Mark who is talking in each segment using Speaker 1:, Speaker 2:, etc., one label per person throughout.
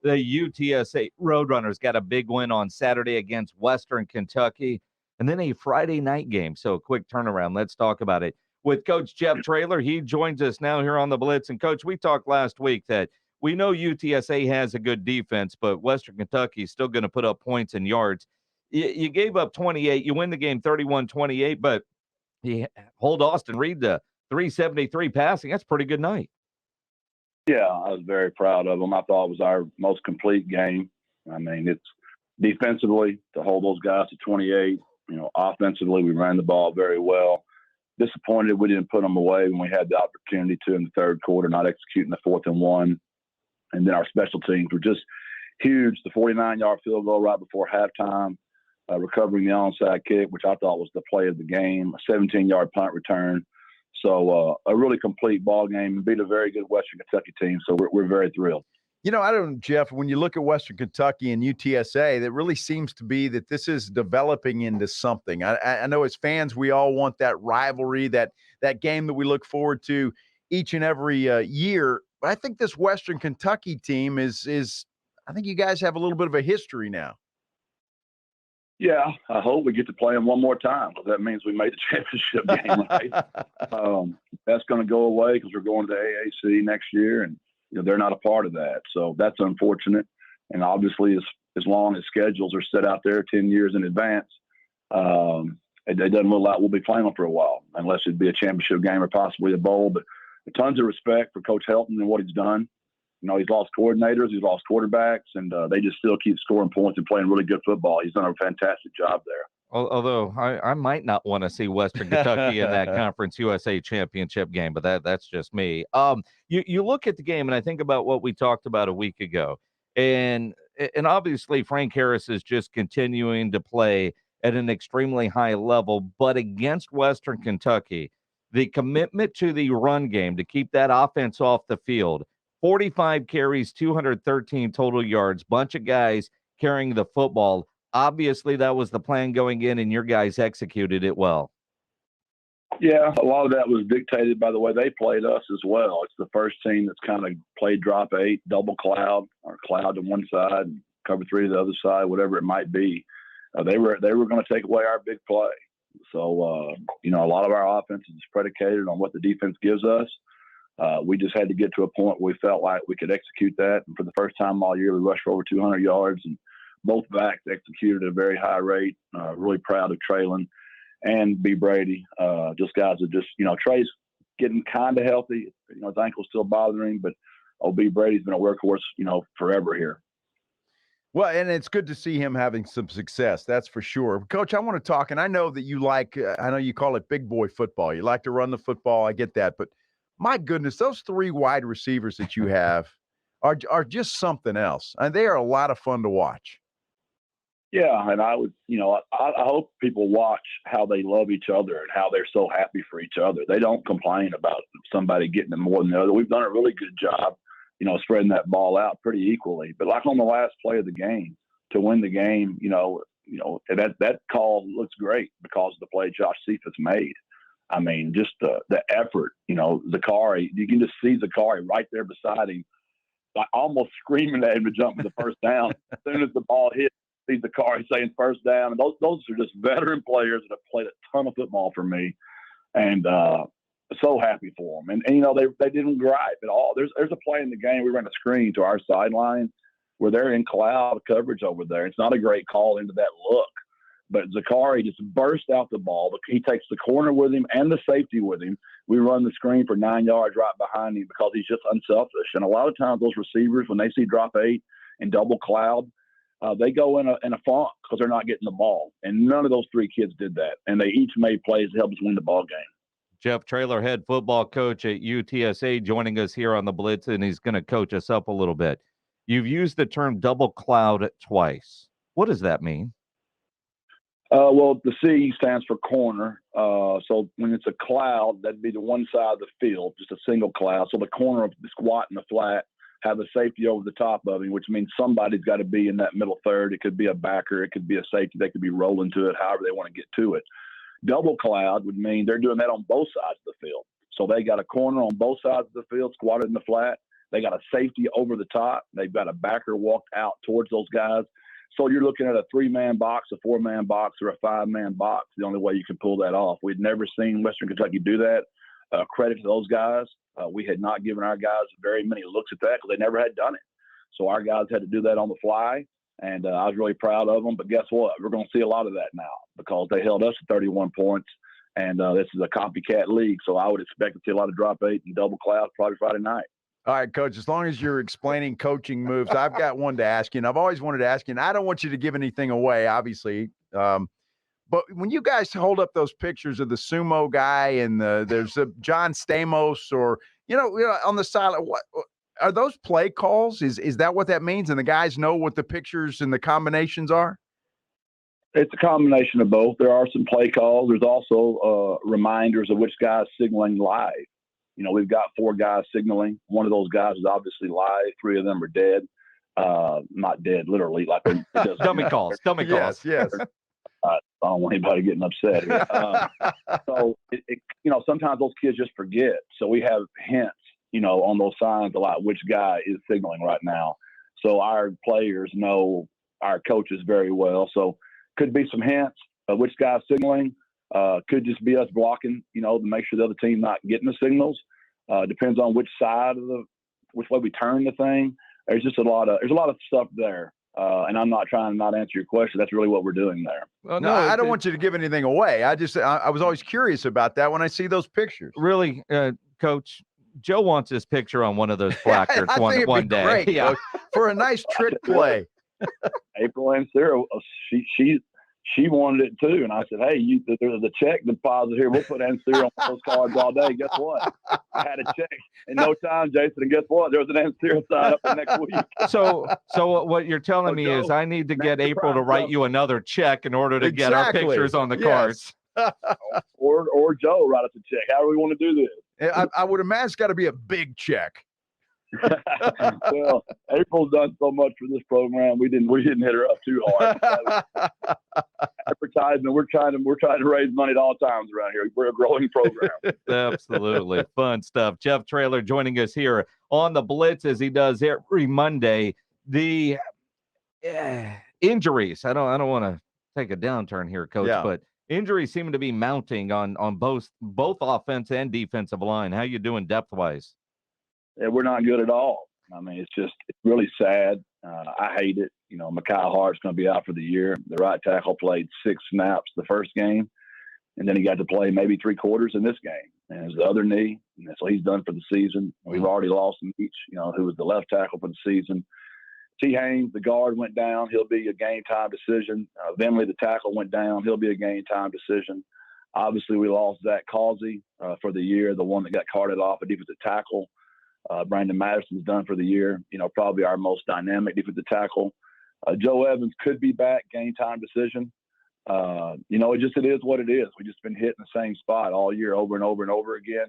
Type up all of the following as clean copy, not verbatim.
Speaker 1: The UTSA Roadrunners got a big win on Saturday against Western Kentucky, and then a Friday night game. So a quick turnaround. Let's talk about it with Coach Jeff Traylor. He joins us now here on the Blitz. And, Coach, we talked last week that we know UTSA has a good defense, but Western Kentucky is still going to put up points and yards. You gave up 28. You win the game 31-28, but you hold Austin Reed to 373 passing. That's a pretty good night.
Speaker 2: Yeah, I was very proud of them. I thought it was our most complete game. I mean, it's defensively to hold those guys to 28. Offensively, we ran the ball very well. Disappointed we didn't put them away when we had the opportunity to in the third quarter, not executing the 4th and 1. And then our special teams were just huge. The 49-yard field goal right before halftime, recovering the onside kick, which I thought was the play of the game, a 17-yard punt return. So a really complete ball game and beat a very good Western Kentucky team. So we're very thrilled.
Speaker 3: I don't, Jeff, when you look at Western Kentucky and UTSA, that really seems to be that this is developing into something. I know as fans, we all want that rivalry, that game that we look forward to each and every year. But I think this Western Kentucky team is I think you guys have a little bit of a history now.
Speaker 2: Yeah, I hope we get to play them one more time because that means we made the championship game, right? That's going to go away because we're going to AAC next year, and they're not a part of that. So that's unfortunate. And obviously, as long as schedules are set out there 10 years in advance, it doesn't look like we'll be playing them for a while, unless it'd be a championship game or possibly a bowl. But tons of respect for Coach Helton and what he's done. He's lost coordinators, he's lost quarterbacks, and they just still keep scoring points and playing really good football. He's done a fantastic job there.
Speaker 1: Although I might not want to see Western Kentucky in that Conference USA championship game, but that's just me. You look at the game, and I think about what we talked about a week ago, and obviously Frank Harris is just continuing to play at an extremely high level, but against Western Kentucky, the commitment to the run game to keep that offense off the field, 45 carries, 213 total yards, bunch of guys carrying the football. Obviously, that was the plan going in, and your guys executed it well.
Speaker 2: Yeah, a lot of that was dictated by the way they played us as well. It's the first team that's kind of played drop 8, double cloud, or cloud to one side, and cover 3 to the other side, whatever it might be. They were going to take away our big play. So, a lot of our offense is predicated on what the defense gives us. We just had to get to a point where we felt like we could execute that. And for the first time all year, we rushed for over 200 yards, and both backs executed at a very high rate. Really proud of Traylor and B. Brady. Just guys that just, Trey's getting kind of healthy. His ankle's still bothering him, but B. Brady's been a workhorse, forever here.
Speaker 3: Well, and it's good to see him having some success. That's for sure. Coach, I want to talk, and I know that you I know you call it big boy football. You like to run the football. I get that. But my goodness, those 3 wide receivers that you have are just something else. And they are a lot of fun to watch.
Speaker 2: Yeah, and I would, I hope people watch how they love each other and how they're so happy for each other. They don't complain about somebody getting it more than the other. We've done a really good job, spreading that ball out pretty equally. But like on the last play of the game, to win the game, that call looks great because of the play Josh Cephas made. I mean, just the effort, Zakari, you can just see Zakari right there beside him, like almost screaming at him to jump for the first down. As soon as the ball hit, see Zakari saying first down. And those are just veteran players that have played a ton of football for me. And so happy for them. And they didn't gripe at all. There's a play in the game. We ran a screen to our sideline where they're in cloud coverage over there. It's not a great call into that look. But Zakari just burst out the ball. He takes the corner with him and the safety with him. We run the screen for 9 yards right behind him because he's just unselfish. And a lot of times those receivers, when they see drop 8 and double cloud, they go in a funk because they're not getting the ball. And none of those 3 kids did that. And they each made plays to help us win the ball game.
Speaker 1: Jeff Traylor, head football coach at UTSA, joining us here on the Blitz, and he's going to coach us up a little bit. You've used the term double cloud twice. What does that mean?
Speaker 2: Well, the C stands for corner. So when it's a cloud, that'd be the one side of the field, just a single cloud. So the corner of the squat and the flat have a safety over the top of him, which means somebody's got to be in that middle third. It could be a backer. It could be a safety. They could be rolling to it, however they want to get to it. Double cloud would mean they're doing that on both sides of the field. So they got a corner on both sides of the field, squatted in the flat, They got a safety over the top. They've got a backer walked out towards those guys. So you're looking at a 3-man box, a 4-man box, or a 5-man box. The only way you can pull that off. We'd never seen Western Kentucky do that. Credit to those guys. We had not given our guys very many looks at that because they never had done it. So our guys had to do that on the fly, and I was really proud of them. But guess what? We're going to see a lot of that now because they held us to 31 points, and this is a copycat league. So I would expect to see a lot of drop 8 and double clouds probably Friday night.
Speaker 3: All right, Coach, as long as you're explaining coaching moves, I've got one to ask you, and I've always wanted to ask you, and I don't want you to give anything away, obviously. But when you guys hold up those pictures of the sumo guy and there's a John Stamos or, on the side, what are those play calls? Is that what that means? And the guys know what the pictures and the combinations are?
Speaker 2: It's a combination of both. There are some play calls. There's also reminders of which guy's signaling live. We've got 4 guys signaling. One of those guys is obviously live. 3 of them are dead. Not dead, literally. Like
Speaker 1: dummy calls.
Speaker 3: Yes.
Speaker 2: I don't want anybody getting upset here. So, sometimes those kids just forget. So we have hints, on those signs a lot, which guy is signaling right now. So our players know our coaches very well. So could be some hints of which guy's signaling. Could just be us blocking, to make sure the other team not getting the signals. Depends on which way we turn the thing. There's a lot of stuff there. And I'm not trying to not answer your question. That's really what we're doing there.
Speaker 3: Well, no, I don't want you to give anything away. I was always curious about that when I see those pictures.
Speaker 1: Really, Coach, Joe wants his picture on one of those placards one day.
Speaker 3: Great, yeah, for a nice trick play.
Speaker 2: April and Sarah, she wanted it too, and I said, "Hey, there's a check deposit here. We'll put Ansir on those cards all day." Guess what? I had a check in no time, Jason, and guess what? There was an Ansir sign up the next week.
Speaker 1: So what you're telling me is I need to get April to write you another check in order to get our pictures on the cards.
Speaker 2: or Joe write us a check. How do we want to do this?
Speaker 3: I would imagine it's got to be a big check.
Speaker 2: Well, April's done so much for this program. We didn't hit her up too hard. Advertisement. We're trying to raise money at all times around here. We're a growing program.
Speaker 1: Absolutely fun stuff. Jeff Traylor joining us here on the Blitz as he does every Monday. The injuries. I don't want to take a downturn here, Coach, but injuries seem to be mounting on both offense and defensive line. How you doing depth wise?
Speaker 2: Yeah, we're not good at all. I mean, it's really sad. I hate it. Mekhi Hart's going to be out for the year. The right tackle played 6 snaps the first game, and then he got to play maybe 3 quarters in this game. And it's the other knee, and so he's done for the season. We've already lost Meach, who was the left tackle for the season. T. Haynes, the guard, went down. He'll be a game-time decision. Vinley, the tackle, went down. He'll be a game-time decision. Obviously, we lost Zach Causey for the year, the one that got carted off, a defensive tackle. Brandon Madison's done for the year, probably our most dynamic defensive tackle. Joe Evans could be back, game time decision. It is what it is. We've just been hitting the same spot all year over and over and over again.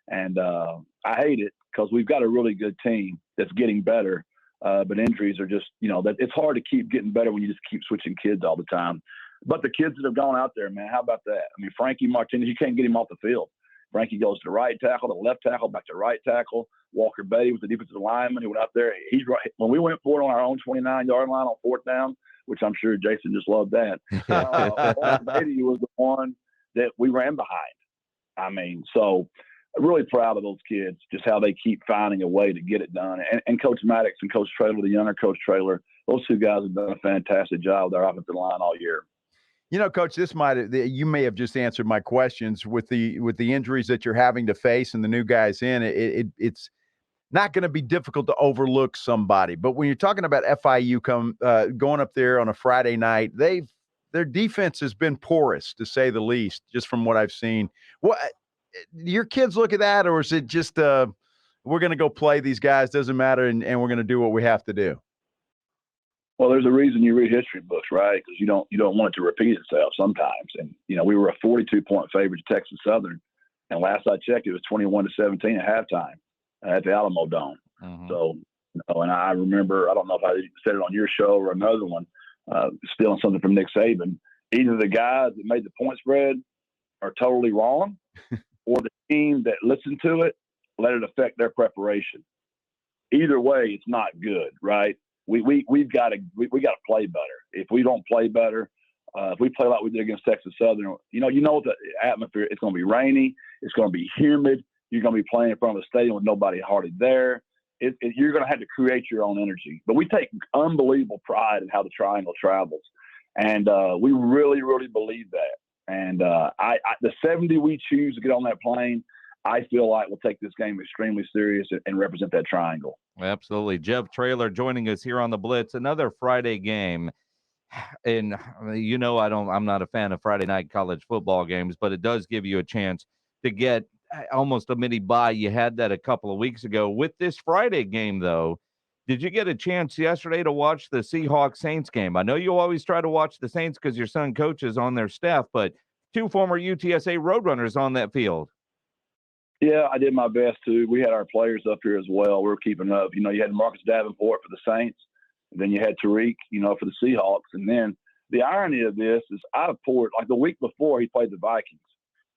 Speaker 2: And I hate it because we've got a really good team that's getting better. But injuries are just, that it's hard to keep getting better when you just keep switching kids all the time. But the kids that have gone out there, man, how about that? I mean, Frankie Martinez, you can't get him off the field. Frankie goes to the right tackle, to the left tackle, back to right tackle. Walker Betty was the defensive lineman who went out there. He's right. When we went for it on our own 29-yard line on 4th down, which I'm sure Jason just loved that. Walker Betty was the one that we ran behind. I mean, so I'm really proud of those kids, just how they keep finding a way to get it done. And Coach Maddox and Coach Traylor, the younger Coach Traylor, those 2 guys have done a fantastic job with our offensive line all year.
Speaker 3: Coach, you may have just answered my questions with the injuries that you're having to face and the new guys in. It's not going to be difficult to overlook somebody. But when you're talking about FIU going up there on a Friday night, their defense has been porous, to say the least, just from what I've seen. What your kids look at that, or is it just we're going to go play these guys, doesn't matter, and we're going to do what we have to do?
Speaker 2: Well, there's a reason you read history books, right? Because you don't want it to repeat itself sometimes. And we were a 42-point favorite to Texas Southern, and last I checked, it was 21-17 at halftime at the Alamo Dome.
Speaker 1: Mm-hmm.
Speaker 2: So, and I remember, I don't know if I said it on your show or another one, stealing something from Nick Saban. Either the guys that made the point spread are totally wrong, or the team that listened to it let it affect their preparation. either way, it's not good, right? We've got to play better. If we don't play better, if we play like we did against Texas Southern, you know the atmosphere. It's going to be rainy. It's going to be humid. You're going to be playing in front of a stadium with nobody hardly there. You're going to have to create your own energy. But we take unbelievable pride in how the Triangle travels, and we really, really believe that. And the 70 we choose to get on that plane, I feel like we'll take this game extremely serious and represent that Triangle.
Speaker 1: Absolutely. Jeff Traylor joining us here on the Blitz, another Friday game. And I'm not a fan of Friday night college football games, but it does give you a chance to get almost a mini bye. You had that a couple of weeks ago. With this Friday game, though, did you get a chance yesterday to watch the Seahawks Saints game? I know you always try to watch the Saints because your son coaches on their staff, but 2 former UTSA Roadrunners on that field.
Speaker 2: Yeah, I did my best to. We had our players up here as well. We were keeping up. You had Marcus Davenport for the Saints. And then you had Tariq, for the Seahawks. And then the irony of this is I poured, like the week before he played the Vikings.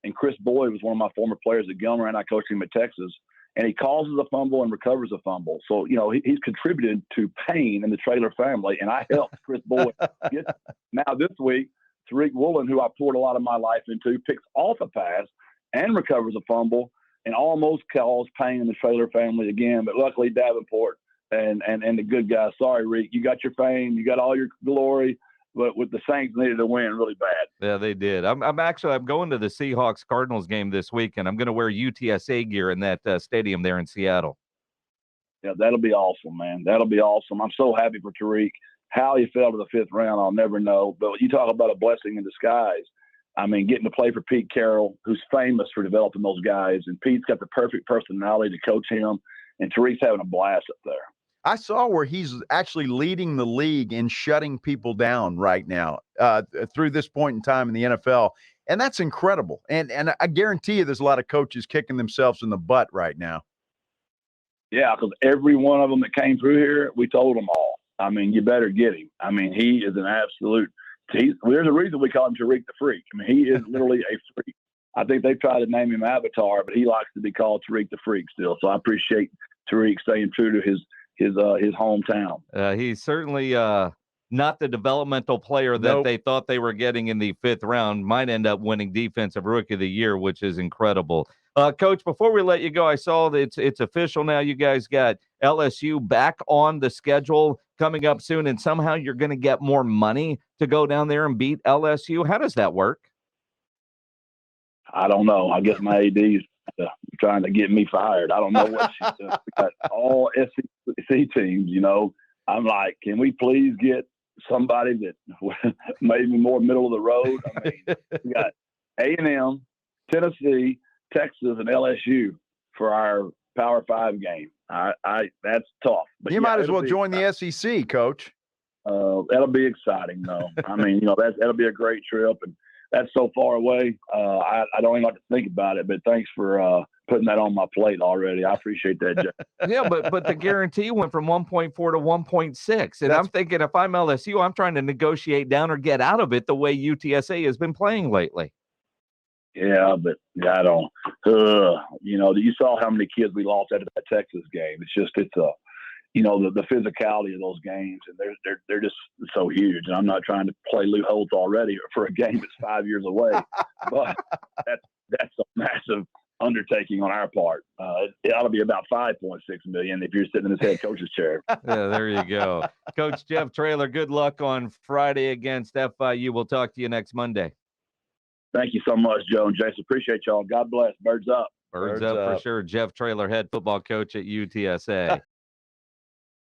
Speaker 2: And Chris Boyd was one of my former players at Gilmer, and I coached him at Texas. And he causes a fumble and recovers a fumble. So, he's contributed to pain in the Traylor family. And I helped Chris Boyd get. Now this week, Tariq Woolen, who I poured a lot of my life into, picks off a pass and recovers a fumble and almost caused pain in the Traylor family again. But luckily, Davenport and the good guys. Sorry, Rick, you got your fame, you got all your glory, but with the Saints needed to win really bad.
Speaker 1: Yeah, they did. I'm going to the Seahawks Cardinals game this week, and I'm going to wear UTSA gear in that stadium there in Seattle.
Speaker 2: Yeah, that'll be awesome, man. That'll be awesome. I'm so happy for Tariq. How he fell to the 5th round, I'll never know. But you talk about a blessing in disguise. I mean, getting to play for Pete Carroll, who's famous for developing those guys, and Pete's got the perfect personality to coach him, and Tariq's having a blast up there.
Speaker 3: I saw where he's actually leading the league in shutting people down right now through this point in time in the NFL. And that's incredible. And I guarantee you there's a lot of coaches kicking themselves in the butt right now.
Speaker 2: Yeah, because every one of them that came through here, we told them all. I mean, you better get him. I mean, he is an absolute – there's a reason we call him Tariq the Freak. I mean, he is literally a freak. I think they tried to name him Avatar, but he likes to be called Tariq the Freak still. So I appreciate Tariq staying true to his hometown.
Speaker 1: He's certainly not the developmental player that they thought they were getting in the 5th round. Might end up winning Defensive Rookie of the Year, which is incredible. Coach, before we let you go, I saw that it's official now. You guys got LSU back on the schedule coming up soon, and somehow you're going to get more money to go down there and beat LSU. How does that work?
Speaker 2: I don't know. I guess my AD is trying to get me fired. I don't know what she's doing. We got all SEC teams, I'm like, can we please get somebody that maybe more middle of the road? I mean, we got A&M, Tennessee, Texas, and LSU for our Power 5 game. That's tough. But
Speaker 3: you might as well join the SEC, Coach.
Speaker 2: That'll be exciting, though. I mean, that'll be a great trip, and that's so far away. I don't even like to think about it, but thanks for putting that on my plate already. I appreciate that, Jeff.
Speaker 1: Yeah, but the guarantee went from 1.4 to 1.6. And I'm thinking if I'm LSU, I'm trying to negotiate down or get out of it the way UTSA has been playing lately.
Speaker 2: Yeah, but I don't. You saw how many kids we lost after that Texas game. It's the physicality of those games, and they're just so huge. And I'm not trying to play Lou Holtz already for a game that's 5 years away, but that's a massive undertaking on our part. It ought to be about $5.6 million if you're sitting in this head coach's chair.
Speaker 1: Yeah, there you go. Coach Jeff Traylor, good luck on Friday against FIU. We'll talk to you next Monday.
Speaker 2: Thank you so much, Joe and Jason. Appreciate y'all. God bless. Birds up.
Speaker 1: Birds up for sure. Jeff Traylor, head football coach at UTSA.